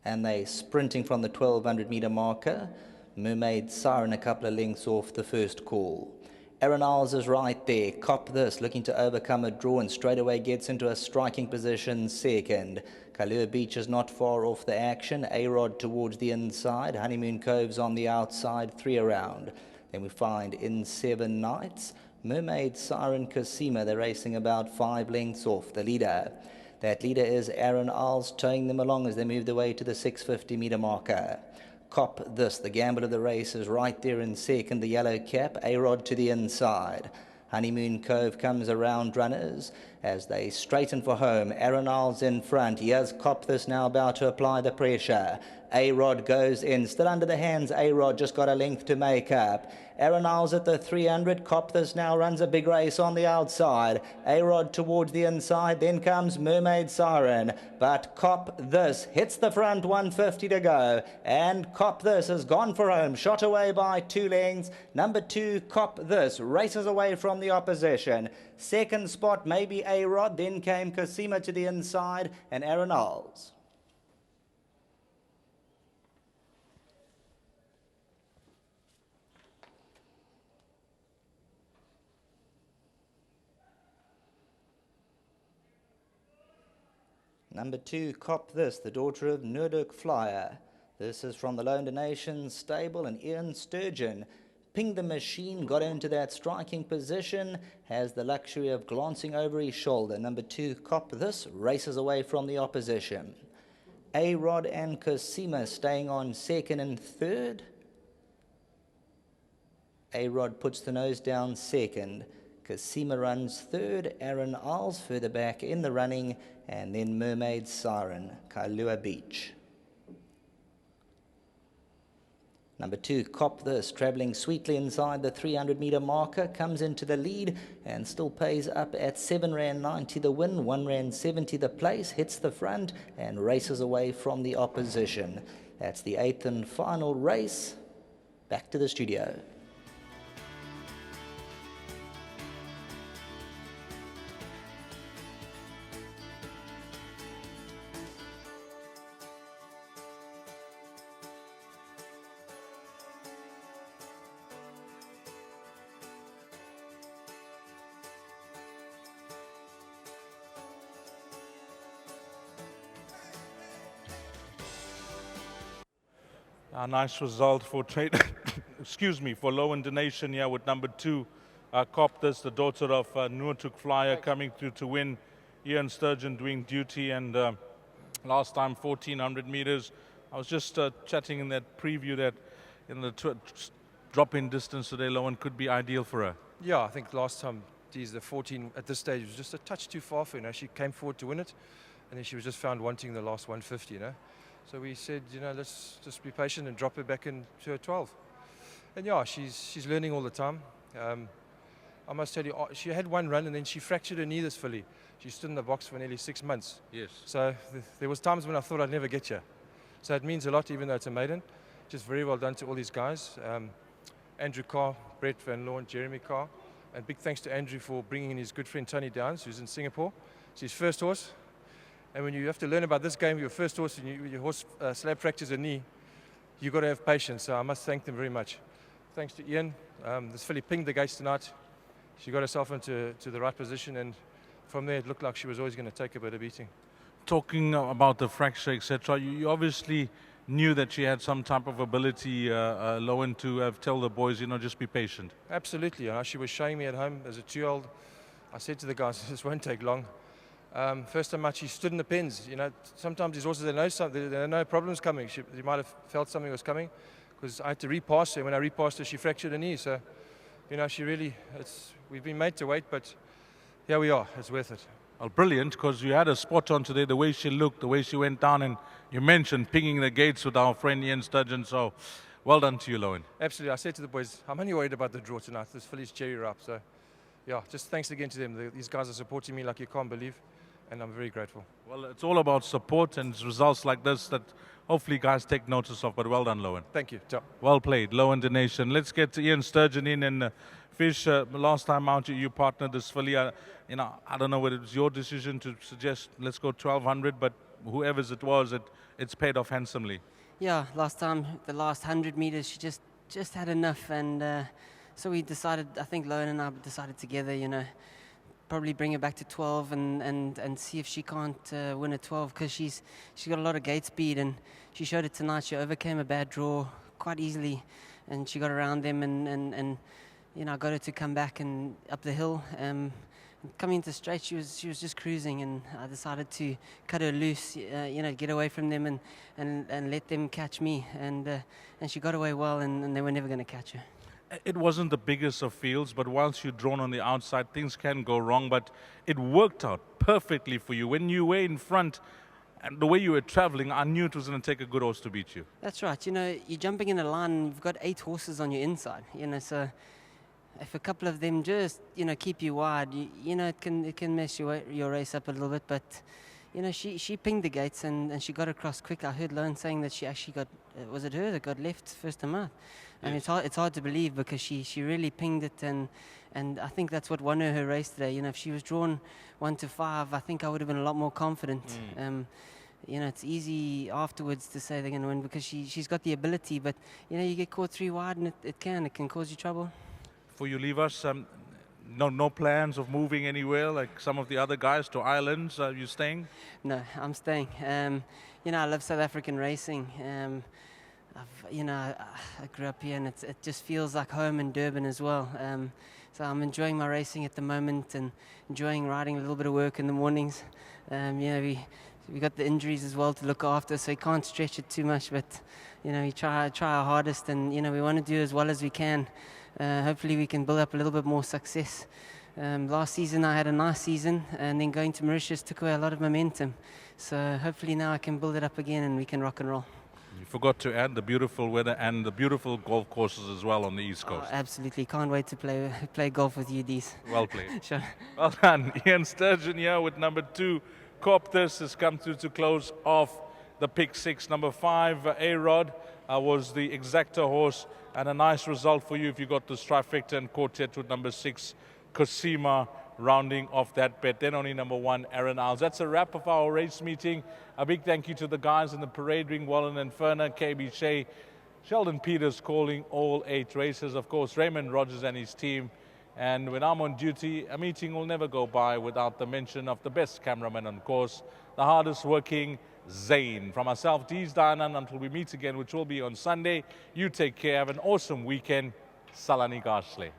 And they sprinting from the 1200 meter marker. Mermaid Siren a couple of lengths off the first call. Arenals is right there. Cop This looking to overcome a draw and straight away gets into a striking position second. Kailua Beach is not far off the action. A-Rod towards the inside. Honeymoon Cove's on the outside, 3 around. Then we find In 7 Nights. Mermaid Siren Cosima, they're racing about 5 lengths off the leader. That leader is Aaron Isles, towing them along as they move their way to the 650 meter marker. Cop This, the gamble of the race, is right there in second, the yellow cap, A-Rod to the inside. Honeymoon Cove comes around runners as they straighten for home. Aaron Isles in front. Here's Cop This now about to apply the pressure. A-Rod goes in, still under the hands. A-Rod just got a length to make up. Aaron Isles at the 300. Cop This now runs a big race on the outside. A-Rod towards the inside. Then comes Mermaid Siren. But Cop This hits the front, 150 to go. And Cop This has gone for home, shot away by 2 lengths. Number 2, Cop This, races away from the opposition. Second spot, maybe A-Rod. Then came Cosima to the inside and Aaron Isles. Number 2, Cop This, the daughter of Nurduk Flyer. This is from the Lone Donation stable, and Ian Sturgeon pinged the machine, got into that striking position, has the luxury of glancing over his shoulder. Number 2, Cop This, races away from the opposition. A-Rod and Cosima staying on second and third. A-Rod puts the nose down second. Cosima runs third, Aaron Isles further back in the running, and then Mermaid Siren, Kailua Beach. Number 2, Cop This, travelling sweetly inside the 300 metre marker, comes into the lead and still pays up at 7 Rand 90 the win, 1 Rand 70 the place, hits the front and races away from the opposition. That's the 8th and final race. Back to the studio. A nice result for trade, excuse me, for Lowen Donation here with number 2, Cop This, the daughter of Nurduk Flyer, coming through to win. Ian Sturgeon doing duty, and last time 1400 meters. I was just chatting in that preview that in the drop-in distance today, Lowen could be ideal for her. Yeah, I think last time, geez, the 14 at this stage was just a touch too far for her. She came forward to win it, and then she was just found wanting the last 150, So we said, let's just be patient and drop her back into her 12. And yeah, she's learning all the time. I must tell you, she had one run and then she fractured her knee this filly. She stood in the box for nearly 6 months. Yes. So there was times when I thought I'd never get you. So it means a lot, even though it's a maiden. Just very well done to all these guys. Andrew Carr, Brett Van Loon, Jeremy Carr. And big thanks to Andrew for bringing in his good friend Tony Downs, who's in Singapore. It's his first horse. And when you have to learn about this game, your first horse, and your horse slab fractures a knee, you've got to have patience. So I must thank them very much. Thanks to Ian. This filly pinged the gates tonight. She got herself into the right position, and from there it looked like she was always going to take a bit of beating. Talking about the fracture, etc., you obviously knew that she had some type of ability, Lowen, to tell the boys, just be patient. Absolutely. She was showing me at home as a 2-year-old. I said to the guys, this won't take long. First time out, she stood in the pens. Sometimes these horses, they know something, there are no problems coming. She might have felt something was coming, because I had to repass her. When I repassed her, she fractured her knee. So, she really, we've been made to wait, but here we are. It's worth it. Well, brilliant, because you had a spot on today, the way she looked, the way she went down, and you mentioned pinging the gates with our friend Ian Sturgeon. So, well done to you, Lowen. Absolutely. I said to the boys, I'm only worried about the draw tonight. This filly's cherry ripe. So, yeah, just thanks again to them. These guys are supporting me like you can't believe. And I'm very grateful. Well, it's all about support and results like this that hopefully guys take notice of, but well done, Lowen. Thank you. Ciao. Well played, Lowen Donation. Let's get Ian Sturgeon in, and Fish, last time out you partnered this filly. I don't know whether it was your decision to suggest let's go 1200, but whoever's it was, it's paid off handsomely. Yeah, last time, the last 100 meters, she just had enough, and so we decided, I think Lowen and I decided together, probably bring her back to 12 and see if she can't win at 12, because she's got a lot of gate speed, and she showed it tonight. She overcame a bad draw quite easily, and she got around them, and I got her to come back and up the hill. Coming into straight, she was just cruising, and I decided to cut her loose, get away from them and let them catch me, and she got away well, and they were never going to catch her. It wasn't the biggest of fields, but once you're drawn on the outside, things can go wrong, but it worked out perfectly for you. When you were in front, and the way you were traveling, I knew it was going to take a good horse to beat you. That's right. You're jumping in a line, and you've got 8 horses on your inside, so if a couple of them just, keep you wide, it can mess your race up a little bit, but she pinged the gates and she got across quick. I heard Lowen saying that she actually got, was it her that got left first time out? I mean, it's hard to believe, because she really pinged it, and I think that's what won her race today. If she was drawn 1 to 5, I think I would have been a lot more confident. It's easy afterwards to say they're going to win, because she's got the ability, but you get caught 3 wide, and it can cause you trouble. Before you leave us, no plans of moving anywhere like some of the other guys to islands? Are you staying? No, I'm staying. I love South African racing. I grew up here, and it just feels like home in Durban as well. So I'm enjoying my racing at the moment, and enjoying riding a little bit of work in the mornings. We got the injuries as well to look after, so we can't stretch it too much. But we try our hardest, and we want to do as well as we can. Hopefully we can build up a little bit more success. Last season I had a nice season, and then going to Mauritius took away a lot of momentum. So hopefully now I can build it up again, and we can rock and roll. You forgot to add the beautiful weather and the beautiful golf courses as well on the East Coast. Oh, absolutely. Can't wait to play golf with you, Dees. Well played. Sure. Well done. Ian Sturgeon here with number 2. Copthus has come through to close off the pick 6. Number 5, A-Rod, was the exacta horse, and a nice result for you if you got the trifecta and quartet with number 6, Cosima, rounding off that bet. Then only number 1, Aaron Isles. That's a wrap of our race meeting. A big thank you to the guys in the parade ring, Wallen and Ferner, KB Shea, Sheldon Peters calling all 8 races. Of course, Raymond Rogers and his team. And when I'm on duty, a meeting will never go by without the mention of the best cameraman on course, the hardest working Zane. From myself, Dees Danan, until we meet again, which will be on Sunday, you take care. Have an awesome weekend. Salani Gashle.